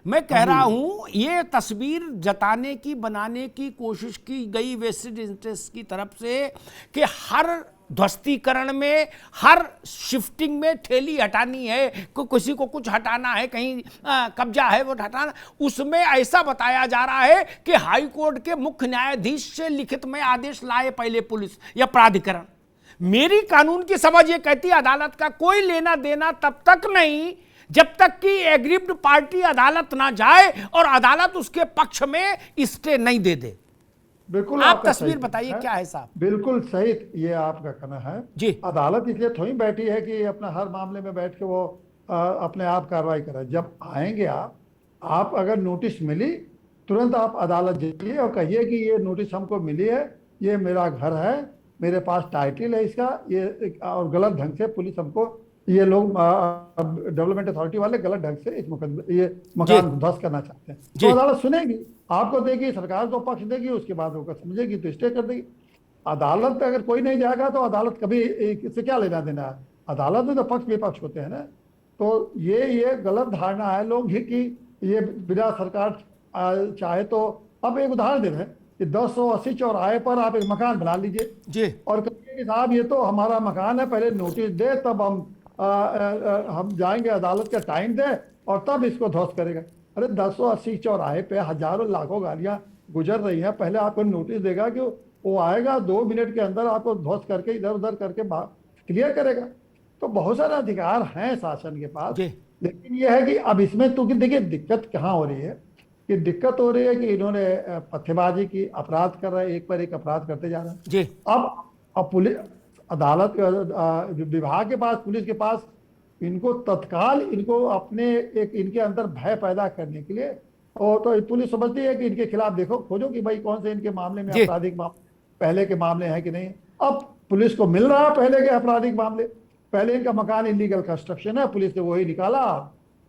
मैं कह रहा हूं ये तस्वीर जताने की, बनाने की कोशिश की गई वेस्टेड इंटरेस्ट की तरफ से कि हर ध्वस्तीकरण में, हर शिफ्टिंग में ठेली हटानी है, किसी को कुछ हटाना है, कहीं कब्जा है वो हटाना, उसमें ऐसा बताया जा रहा है कि हाई कोर्ट के मुख्य न्यायाधीश से लिखित में आदेश लाए पहले पुलिस या प्राधिकरण। मेरी कानून की समझ ये कहती है अदालत का कोई लेना देना तब तक नहीं जब तक कि एग्रीव्ड पार्टी अदालत ना जाए और अदालत उसके पक्ष में स्टे नहीं दे दे। बिल्कुल आप तस्वीर बताइए क्या है साहब। बिल्कुल सही ये आपका कहना है जी। अदालत इसलिए थोड़ी बैठी है कि अपना हर मामले में बैठ के वो अपने आप कार्रवाई करे। जब आएंगे आप अगर नोटिस मिली तुरंत आप अदालत जाइए और कहिए कि ये नोटिस हमको मिली है, ये मेरा घर है, मेरे पास टाइटल है इसका, ये और गलत ढंग से पुलिस हमको, ये लोग डेवलपमेंट अथॉरिटी वाले गलत ढंग से इस ये मकान ध्वस्त करना चाहते हैं, तो अदालत सुनेगी, आपको देगी, सरकार को पक्ष देगी, उसके बाद वो समझेगी तो स्टे कर देगी। अदालत अगर कोई नहीं जाएगा तो अदालत कभी इससे क्या लेना देना है, अदालत में तो पक्ष विपक्ष होते हैं ना। तो ये गलत धारणा है लोग ही कि ये बिना सरकार चाहे तो। अब एक उदाहरण दे रहे हैं कि 280 चौराहे पर आप एक मकान बना लीजिए जी, और कहिए कि साहब ये तो हमारा मकान है, पहले नोटिस दे तब हम जाएंगे, अदालत का टाइम दे और तब इसको ध्वस्त करेगा। अरे 280 चौराहे पे हजारों लाखों गाड़ियां गुजर रही हैं, पहले आपको नोटिस देगा कि वो आएगा 2 मिनट के अंदर आपको ध्वस्त करके इधर उधर करके क्लियर करेगा। तो बहुत सारे अधिकार हैं शासन के पास, लेकिन यह है कि अब इसमें तो देखिए दिक्कत कहाँ हो रही है कि दिक्कत हो रही है कि इन्होंने पत्थरबाजी की, अपराध कर रहे हैं, एक पर एक अपराध करते जा रहे हैं जी। अब पुलिस अदालत विभाग के पास, पुलिस के पास, इनको तत्काल इनको अपने एक इनके अंदर भय पैदा करने के लिए, और तो पुलिस समझती है कि इनके खिलाफ देखो खोजो कि भाई कौन से इनके मामले में आपराधिक पहले के मामले हैं कि नहीं। अब पुलिस को मिल रहा है पहले के आपराधिक मामले, पहले इनका मकान इलीगल कंस्ट्रक्शन है, पुलिस ने वही निकाला,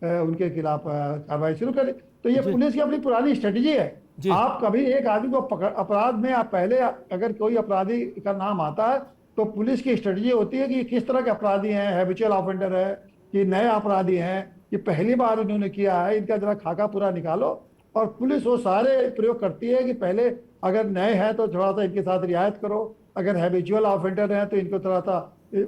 उनके खिलाफ कार्रवाई शुरू करी। तो ये पुलिस की अपनी पुरानी स्ट्रेटेजी है। आप कभी एक आदमी को अपराध में, आप पहले अगर कोई अपराधी का नाम आता है तो पुलिस की स्ट्रेटजी होती है कि किस तरह के अपराधी हैं, हैबिचुअल ऑफेंडर है कि नए अपराधी हैं, कि पहली बार इन्होंने किया है, इनका जरा खाका पूरा निकालो। और पुलिस वो सारे प्रयोग करती है कि पहले अगर नए हैं तो थोड़ा सा इनके साथ रियायत करो, अगर हैबिचुअल ऑफेंडर हैं तो इनको थोड़ा सा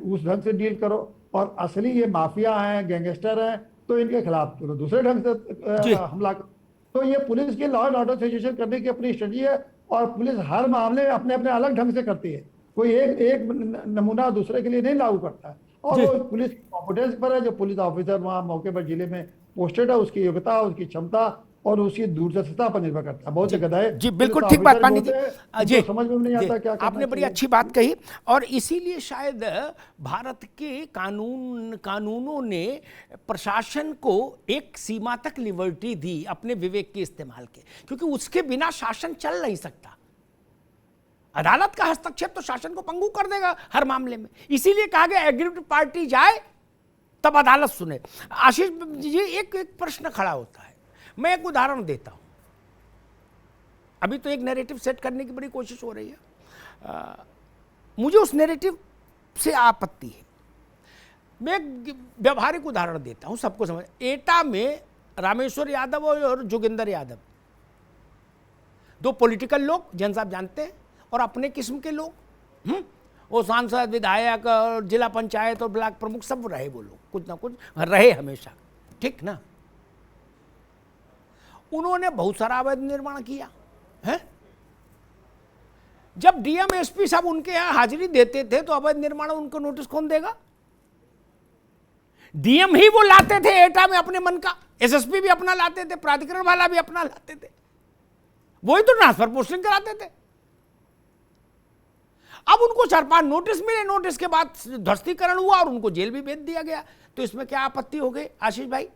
उस ढंग से डील करो, और असली ये माफिया हैं, गैंगस्टर हैं तो इनके खिलाफ तो दूसरे ढंग से हमला करो। तो ये पुलिस की लॉ एंड ऑर्डर सिचुएशन करने की अपनी स्ट्रेटजी है, और पुलिस हर मामले में अपने अपने अलग ढंग से करती है, कोई एक नमूना दूसरे के लिए नहीं लागू करता है। और वो पुलिस कॉम्पिटेंस पर है, जो पुलिस ऑफिसर वहाँ मौके पर जिले में पोस्टेड है, उसकी योग्यता, उसकी क्षमता और उसकी दूरदर्शिता पर निर्भर करता है। बहुत जगह है जी, बिल्कुल ठीक बात पांडे जी, समझ में नहीं आता क्या आपने बड़ी अच्छी बात कही। और इसीलिए शायद भारत के कानूनों ने प्रशासन को एक सीमा तक लिबर्टी दी अपने विवेक के इस्तेमाल के, क्योंकि उसके बिना शासन चल नहीं सकता। अदालत का हस्तक्षेप तो शासन को पंगु कर देगा हर मामले में। इसीलिए कहा गया एग्रीव्ड पार्टी जाए तब अदालत सुने। आशीष जी, एक प्रश्न खड़ा होता है, मैं एक उदाहरण देता हूं। अभी तो एक नैरेटिव सेट करने की बड़ी कोशिश हो रही है, मुझे उस नैरेटिव से आपत्ति है। मैं एक व्यवहारिक उदाहरण देता हूं, सबको समझ। एटा में रामेश्वर यादव और जोगिंदर यादव, दो पॉलिटिकल लोग, जैन साहब जानते हैं, और अपने किस्म के लोग, वो सांसद, विधायक और जिला पंचायत और ब्लॉक प्रमुख सब रहे, वो लोग कुछ ना कुछ रहे हमेशा, ठीक ना। उन्होंने बहुत सारा अवैध निर्माण किया है। जब डीएम एसपी साहब उनके यहां हाजिरी देते थे तो अवैध निर्माण उनको नोटिस कौन देगा? डीएम ही वो लाते थे एटा में अपने मन का, एसएसपी भी अपना लाते थे, प्राधिकरण वाला भी अपना लाते थे, वही तो ट्रांसफर पोस्टिंग कराते थे। अब उनको 4-5 नोटिस मिले, नोटिस के बाद ध्वस्तीकरण हुआ और उनको जेल भी भेज दिया गया। तो इसमें क्या आपत्ति हो गई आशीष भाई?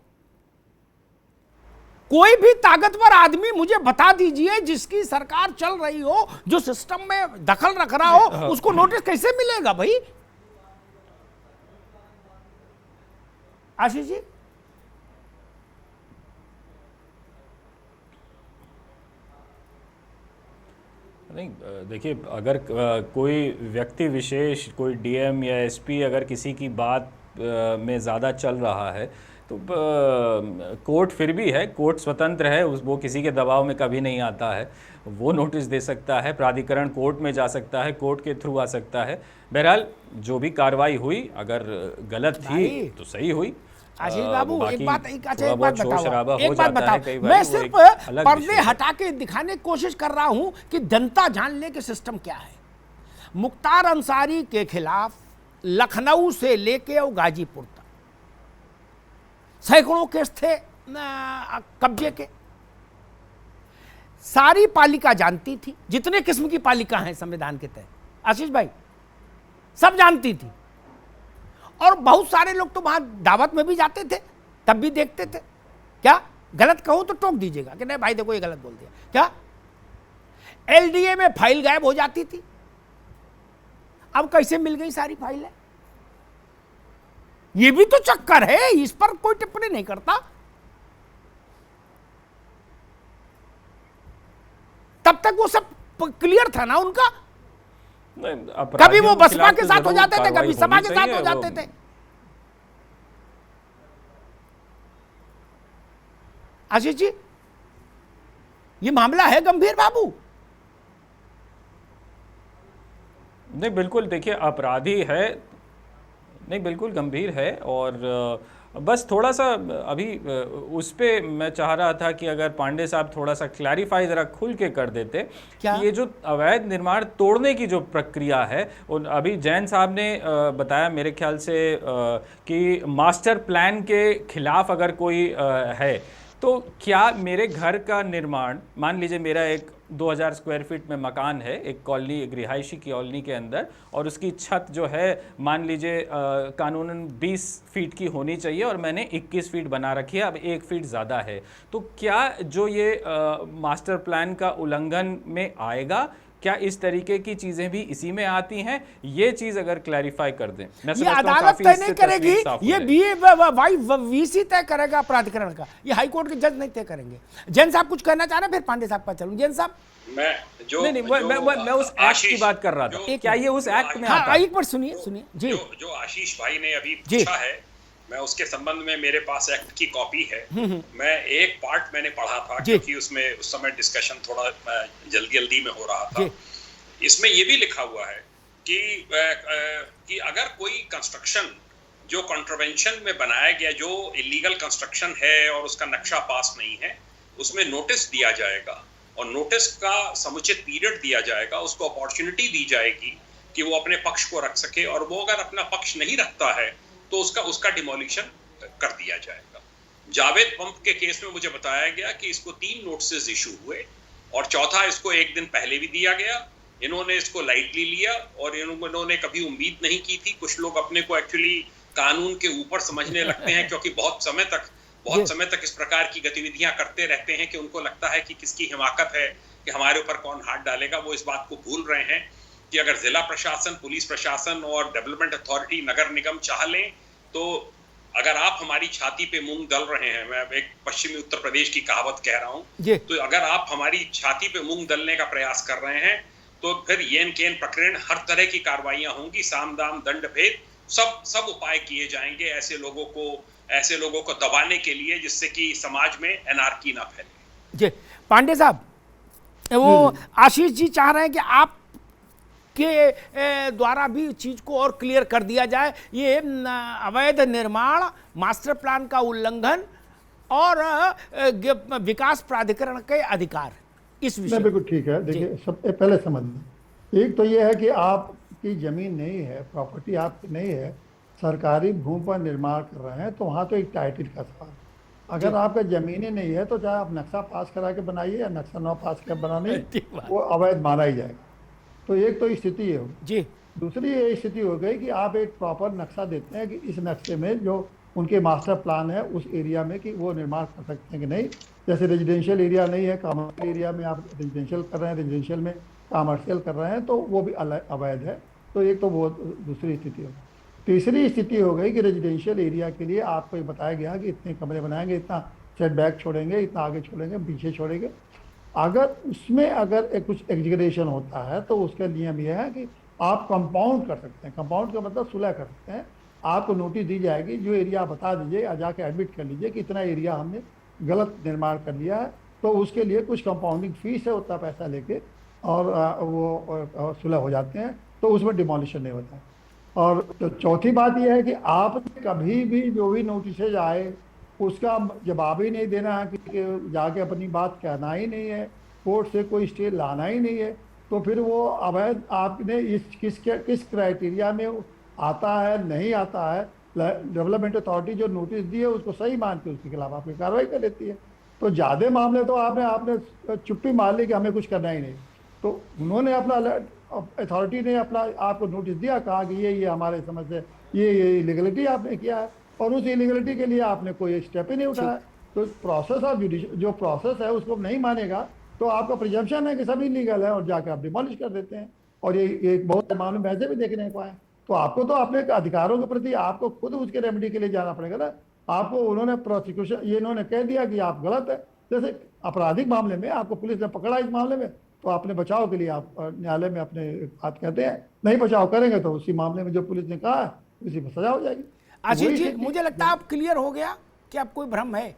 कोई भी ताकतवर आदमी मुझे बता दीजिए जिसकी सरकार चल रही हो, जो सिस्टम में दखल रख रहा हो, उसको नोटिस कैसे मिलेगा भाई? आशीष जी, नहीं, देखिए, अगर कोई व्यक्ति विशेष, कोई डीएम या एसपी अगर किसी की बात में ज़्यादा चल रहा है तो कोर्ट फिर भी है, कोर्ट स्वतंत्र है, वो किसी के दबाव में कभी नहीं आता है। वो नोटिस दे सकता है, प्राधिकरण कोर्ट में जा सकता है, कोर्ट के थ्रू आ सकता है। बहरहाल जो भी कार्रवाई हुई, अगर गलत थी तो सही हुई। आशीष बाबू, बाकी एक बात थोड़ा बहुत शोर शराबा हो जाता है कई बार, मैं वो सिर्फ एक अलग पर्दे विषय है। हटा के दिखाने की कोशिश कर रहा हूं कि जनता जान ले कि सिस्टम क्या है। मुख्तार अंसारी के खिलाफ लखनऊ से लेके और गाजीपुर तक सैकड़ों केस थे कब्जे के। सारी पालिका जानती थी, जितने किस्म की पालिका हैं संविधान के तहत, आशीष भाई, सब जानती थी। और बहुत सारे लोग तो वहां दावत में भी जाते थे, तब भी देखते थे। क्या गलत कहूं तो टोक दीजिएगा कि नहीं भाई देखो ये गलत बोल दिया। क्या एलडीए में फाइल गायब हो जाती थी, अब कैसे मिल गई सारी फाइलें? ये भी तो चक्कर है, इस पर कोई टिप्पणी नहीं करता। तब तक वो सब क्लियर था ना उनका। कभी वो बसपा के साथ हो जाते थे, कभी सपा के साथ हो जाते थे। आशीष जी, ये मामला है गंभीर बाबू। नहीं बिल्कुल, देखिए अपराधी है, नहीं बिल्कुल गंभीर है। और बस थोड़ा सा अभी उस पे मैं चाह रहा था कि अगर पांडे साहब थोड़ा सा क्लैरिफाई ज़रा खुल के कर देते क्या? कि ये जो अवैध निर्माण तोड़ने की जो प्रक्रिया है, अभी जैन साहब ने बताया मेरे ख्याल से कि मास्टर प्लान के खिलाफ अगर कोई है, तो क्या मेरे घर का निर्माण, मान लीजिए मेरा एक 2000 स्क्वायर फीट में मकान है, एक कॉलोनी, एक रिहायशी कॉलोनी के अंदर, और उसकी छत जो है मान लीजिए कानूनन 20 फीट की होनी चाहिए और मैंने 21 फीट बना रखी है, अब 1 फीट ज़्यादा है, तो क्या जो ये मास्टर प्लान का उल्लंघन में आएगा? क्या इस तरीके की चीजें भी इसी में आती हैं? ये चीज अगर क्लैरिफाई कर दें। ये अदालत तय नहीं करेगी, ये वीसी तय करेगा प्राधिकरण का, ये हाई कोर्ट के जज नहीं तय करेंगे। जैन साहब कुछ कहना चाह रहे हैं, फिर पांडे साहब पर चलूं। जैन साहब, मैं उस एक्ट की बात कर रहा था, क्या ये उस एक्ट में आता है? एक बार सुनिए जी। जो आशीष भाई ने अभी पूछा है, मैं उसके संबंध में मेरे पास एक्ट की कॉपी है। मैं एक पार्ट मैंने पढ़ा था क्योंकि उसमें उस समय डिस्कशन थोड़ा जल्दी में हो रहा था। इसमें ये भी लिखा हुआ है कि अगर कोई कंस्ट्रक्शन जो कॉन्ट्रवेंशन में बनाया गया, जो इलीगल कंस्ट्रक्शन है और उसका नक्शा पास नहीं है, उसमें नोटिस दिया जाएगा और नोटिस का समुचित पीरियड दिया जाएगा, उसको अपॉर्चुनिटी दी जाएगी कि वो अपने पक्ष को रख सके, और वो अगर अपना पक्ष नहीं रखता है तो उसका डिमोलिशन कर दिया जाएगा। जावेद पंप के केस में मुझे बताया गया कि इसको 3 नोटिस इशू हुए और चौथा इसको एक दिन पहले भी दिया गया। इन्होंने इसको लाइटली लिया और इन्होंने कभी उम्मीद नहीं की थी। कुछ लोग अपने को एक्चुअली कानून के ऊपर समझने लगते हैं क्योंकि बहुत समय तक इस प्रकार की गतिविधियां करते रहते हैं कि उनको लगता है कि किसकी हिमाकत है, कि हमारे ऊपर कौन हाथ डालेगा। वो इस बात को भूल रहे हैं कि अगर जिला प्रशासन, पुलिस प्रशासन और डेवलपमेंट अथॉरिटी, नगर निगम चाह लें तो अगर आप हमारी छाती पे मूंग दल रहे हैं, मैं एक पश्चिमी उत्तर प्रदेश की कहावत कह रहा हूं, तो अगर आप हमारी छाती पे मूंग दलने का प्रयास कर रहे हैं तो फिर येन केन प्रकरण, हर तरह की कार्रवाइयां होंगी, साम दाम दंड भेद, सब उपाय किए जाएंगे ऐसे लोगों को दबाने के लिए, जिससे कि समाज में एनार्की ना फैले। जी पांडे साहब, वो आशीष जी चाह रहे हैं कि आप के द्वारा भी चीज को और क्लियर कर दिया जाए। ये अवैध निर्माण, मास्टर प्लान का उल्लंघन और विकास प्राधिकरण के अधिकार, इस विषय बिल्कुल ठीक है। देखिए, सब पहले समझ लें, एक तो ये है कि आपकी जमीन नहीं है, प्रॉपर्टी आपकी नहीं है, सरकारी भूमि पर निर्माण कर रहे हैं, तो वहाँ तो एक टाइटल का सवाल। अगर आपका जमीन ही नहीं है तो चाहे आप नक्शा पास करा के बनाइए या नक्शा न पास कर बनाने, वो अवैध माना ही जाएगा। तो एक तो स्थिति ये होगी जी। दूसरी ये स्थिति हो गई कि आप एक प्रॉपर नक्शा देते हैं कि इस नक्शे में जो उनके मास्टर प्लान है उस एरिया में कि वो निर्माण कर सकते हैं कि नहीं। जैसे रेजिडेंशियल एरिया नहीं है, कॉमर्शियल एरिया में आप रेजिडेंशियल कर रहे हैं, रेजिडेंशियल में कॉमर्शियल कर रहे हैं, तो वो भी अवैध है। तो एक तो वो दूसरी स्थिति हो गई। तीसरी स्थिति हो गई कि रेजिडेंशियल एरिया के लिए आपको बताया गया कि इतने कमरे बनाएंगे, इतना सेटबैक छोड़ेंगे, इतना आगे छोड़ेंगे, पीछे छोड़ेंगे। अगर उसमें कुछ एग्जीगरेशन होता है तो उसका नियम यह है कि आप कंपाउंड कर सकते हैं। कंपाउंड का मतलब सुलह कर सकते हैं। आपको नोटिस दी जाएगी, जो एरिया आप बता दीजिए या जाके एडमिट कर लीजिए कि इतना एरिया हमने गलत निर्माण कर लिया है, तो उसके लिए कुछ कंपाउंडिंग फीस है, उतना पैसा लेके और वो सुलह हो जाते हैं, तो उसमें डिमोलिशन नहीं होता है। और तो चौथी बात यह है कि आपने कभी भी जो भी नोटिस आए उसका जवाब ही नहीं देना है, कि जाके अपनी बात कहना ही नहीं है, कोर्ट से कोई स्टे लाना ही नहीं है, तो फिर वो अवैध आपने किस क्राइटेरिया में आता है नहीं आता है, डेवलपमेंट अथॉरिटी जो नोटिस दी है उसको सही मान के उसके खिलाफ आपकी कार्रवाई कर लेती है। तो ज़्यादा मामले तो आपने चुप्पी मार ली कि हमें कुछ करना ही नहीं, तो उन्होंने अपना अथॉरिटी ने अपना आपको नोटिस दिया, कहा कि ये हमारे समझ से ये इलीगलिटी आपने किया है, और उस इलीगलिटी के लिए आपने कोई स्टेप ही नहीं उठाया। तो प्रोसेस ऑफ जो प्रोसेस है उसको नहीं मानेगा तो आपका प्रिजम्पशन है कि सब इलीगल है, और जाके आप डिमोलिश कर देते हैं। और ये एक बहुत मामले में ऐसे भी देखने को आए। तो आपको तो अपने अधिकारों के प्रति आपको खुद उसके रेमेडी के लिए जाना पड़ेगा ना। आपको उन्होंने प्रोसिक्यूशन ये इन्होंने कह दिया कि आप गलत है, जैसे आपराधिक मामले में आपको पुलिस ने पकड़ा इस मामले में, तो अपने बचाव के लिए आप न्यायालय में अपने बात कहते हैं, नहीं बचाव करेंगे तो उसी मामले में जो पुलिस ने कहा है उसी पर सजा हो जाएगी। आशीष जी, मुझे लगता है आप क्लियर हो गया कि आप कोई भ्रम है?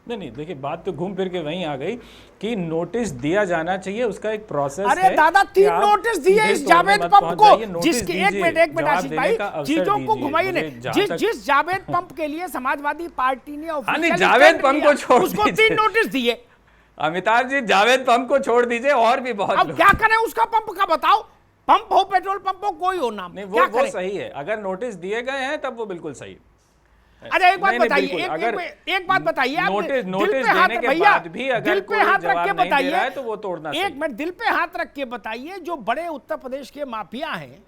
नहीं, देखिए बात तो घूम फिर के वहीं आ गई कि नोटिस दिया जाना चाहिए, उसका एक प्रोसेस है। अरे दादा, 3 नोटिस दिए इस जावेद पंप को, जिसके एक मिनट आशीष भाई चीजों को घुमाइए ने, जिस जावेद पंप के लिए समाजवादी पार्टी ने ऑफिशियली जावेद पंप को छोड़ उसको 3 नोटिस दिए। अमिताभ जी, जावेद पंप को छोड़ दीजिए, और भी बहुत अब क्या करें उसका पंप का बताओ, पंप हो पेट्रोल पंप हो कोई हो नाम, नहीं वो सही है, अगर नोटिस दिए गए हैं तब वो बिल्कुल सही। अरे एक बात बताइए, एक बात बताइए, आप नोटिस देने के बाद भी अगर कोई जवाब नहीं दे रहा है तो वो तोड़ना चाहिए। एक मिनट दिल पे हाथ रख के बताइए, जो बड़े उत्तर प्रदेश के माफिया हैं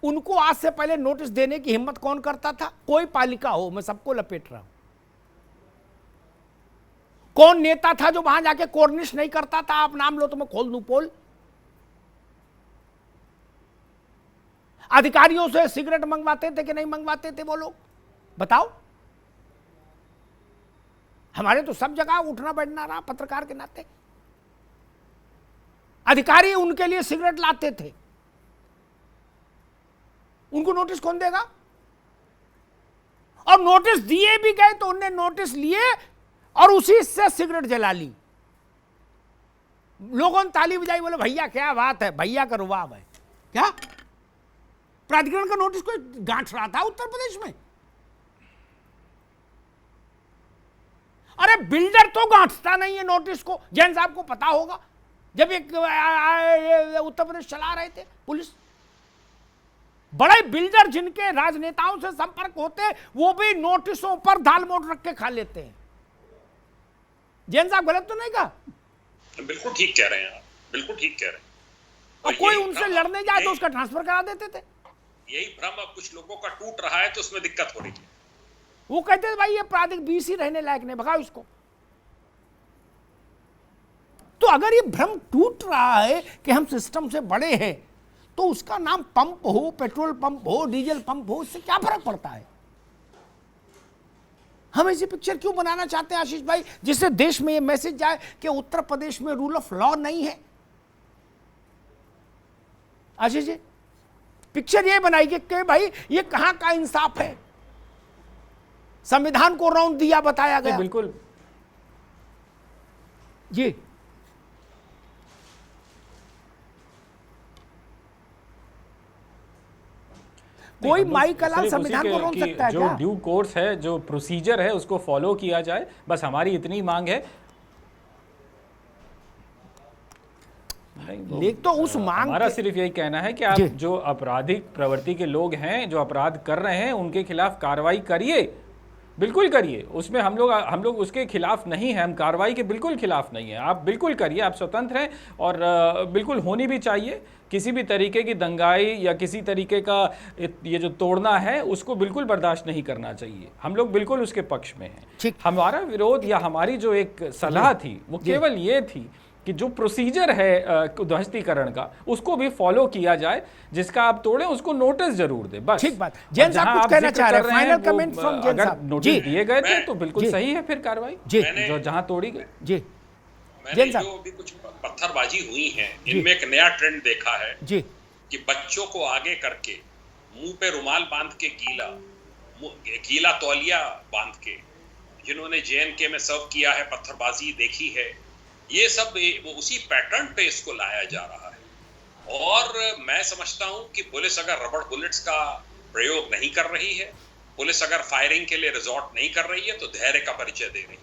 उनको आज से पहले नोटिस देने की हिम्मत कौन करता था? कोई पालिका हो, मैं सबको लपेट रहा हूं। कौन नेता था जो वहां जाके कॉर्निश नहीं करता था? आप नाम लो तो मैं खोल दूं पोल। अधिकारियों से सिगरेट मंगवाते थे कि नहीं मंगवाते थे वो लोग? बताओ। हमारे तो सब जगह उठना बैठना रहा पत्रकार के नाते। अधिकारी उनके लिए सिगरेट लाते थे, उनको नोटिस कौन देगा? और नोटिस दिए भी गए तो उन्होंने नोटिस लिए और उसी से सिगरेट जला ली। लोगों ने ताली बजाई, बोले भैया क्या बात है, भैया का रुबाब है। क्या प्राधिकरण का नोटिस कोई गांठ रहा था उत्तर प्रदेश में? अरे बिल्डर तो गांठता नहीं है नोटिस को। जैन साहब को पता होगा, जब एक उत्तर प्रदेश चला रहे थे पुलिस, बड़े बिल्डर जिनके राजनेताओं से संपर्क होते वो भी नोटिसों पर दाल मोट रख के खा लेते हैं। जैन साहब गलत तो नहीं कहा? बिल्कुल ठीक कह रहे हैं आप, बिल्कुल ठीक कह रहे हैं। और कोई उनसे लड़ने जाए तो उसका ट्रांसफर करा देते थे। यही भ्रम अब कुछ लोगों का टूट रहा है, तो उसमें दिक्कत हो रही है। वो कहते थे भाई ये प्राधिक बीसी रहने लायक नहीं, भगाओ इसको। तो अगर ये भ्रम टूट रहा है कि हम सिस्टम से बड़े हैं, तो उसका नाम पंप हो, पेट्रोल पंप हो, डीजल पंप हो, इससे क्या फर्क पड़ता है? हम ऐसी पिक्चर क्यों बनाना चाहते हैं आशीष भाई, जिससे देश में ये मैसेज जाए कि उत्तर प्रदेश में रूल ऑफ लॉ नहीं है? आशीष जी, पिक्चर ये बनाई कि भाई ये कहां का इंसाफ है? संविधान को राउंड दिया, बताया गया। बिल्कुल जी। कोई माई कलाल संविधान को रोक सकता है जो क्या? ड्यू कोर्स है, जो प्रोसीजर है, उसको फॉलो किया जाए, बस हमारी इतनी मांग है। लेकिन तो उस मांग हमारा सिर्फ यही कहना है कि आप जो आपराधिक प्रवृत्ति के लोग हैं, जो अपराध कर रहे हैं, उनके खिलाफ कार्रवाई करिए, बिल्कुल करिए। उसमें हम लोग उसके खिलाफ नहीं हैं, हम कार्रवाई के बिल्कुल खिलाफ नहीं है। आप बिल्कुल करिए, आप स्वतंत्र हैं, और बिल्कुल होनी भी चाहिए। किसी भी तरीके की दंगाई या किसी तरीके का ये जो तोड़ना है, उसको बिल्कुल बर्दाश्त नहीं करना चाहिए। हम लोग बिल्कुल उसके पक्ष में हैं। हमारा विरोध या हमारी जो एक सलाह थी वो केवल ये थी कि जो प्रोसीजर है ध्वस्तीकरण का, उसको भी फॉलो किया जाए। जिसका आप तोड़े उसको नोटिस जरूर दे, बस। ठीक बात। जैन साहब कुछ कहना चाह रहे हैं, फाइनल कमेंट फ्रॉम जैन साहब। नोटिस दिए गए थे तो बिल्कुल सही है फिर कार्रवाई, जो जहां तोड़ी गई। जी, मैंने जो अभी कुछ पत्थरबाजी हुई है इनमें एक नया ट्रेंड देखा है जी कि बच्चों को आगे करके मुंह पे रुमाल बांध के गीला तौलिया बांध के जिन्होंने JNK में सर्व किया है, पत्थरबाजी देखी है, ये सब वो उसी पैटर्न पे इसको लाया जा रहा है। और मैं समझता हूं कि पुलिस अगर रबड़ बुलेट्स का प्रयोग नहीं कर रही है, पुलिस अगर फायरिंग के लिए रिजॉर्ट नहीं कर रही है, तो धैर्य का परिचय दे रही है।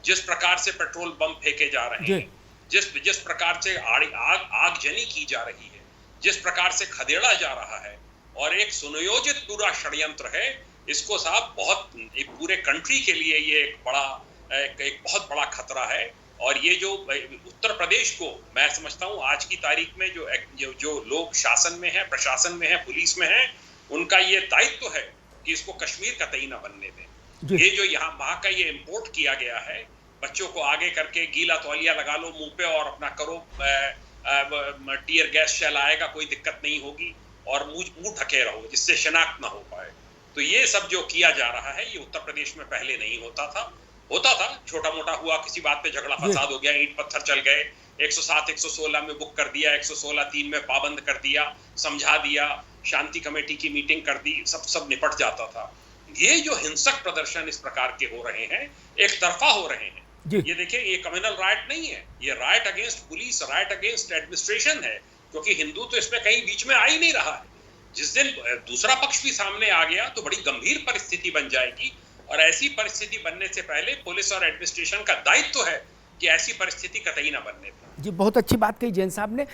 जिस प्रकार से पेट्रोल बम फेंके जा रहे हैं, जिस प्रकार से आगजनी की जा रही है, जिस प्रकार से खदेड़ा जा रहा है, और एक सुनियोजित पूरा षड्यंत्र है, इसको साहब एक पूरे कंट्री के लिए ये एक बहुत बड़ा खतरा है। और ये जो उत्तर प्रदेश को मैं समझता हूँ आज की तारीख में जो लोग शासन में है, प्रशासन में है, पुलिस में है, उनका ये दायित्व है कि इसको कश्मीर कतई ना बनने दें। ये जो यहाँ वहां का ये इम्पोर्ट किया गया है, बच्चों को आगे करके गीला तौलिया लगा लो मुंह पे और अपना करो, टीयर गैस शेल आएगा, कोई दिक्कत नहीं होगी, और मुंह ढके रहो जिससे शिनाख्त ना हो पाए। तो ये सब जो किया जा रहा है ये उत्तर प्रदेश में पहले नहीं होता था छोटा मोटा हुआ, किसी बात पे झगड़ा फसाद हो गया, ईंट पत्थर चल गए, 107 116 में बुक कर दिया, 116(3) में पाबंद कर दिया, समझा दिया, शांति कमेटी की मीटिंग कर दी, सब निपट जाता था। ये जो हिंसक प्रदर्शन इस प्रकार के हो रहे हैं, एक तरफा हो रहे हैं। ये देखिए, ये कम्युनल राइट नहीं है, ये right against police, right against administration है, क्योंकि हिंदू तो इसमें कहीं बीच में आ ही नहीं रहा है। जिस दिन दूसरा पक्ष भी सामने आ गया तो बड़ी गंभीर परिस्थिति बन जाएगी, और ऐसी परिस्थिति बनने से पहले पुलिस और एडमिनिस्ट्रेशन का दायित्व है कि ऐसी परिस्थिति कतई ना बनने पाए। जी, बहुत अच्छी बात कही जैन साहब ने।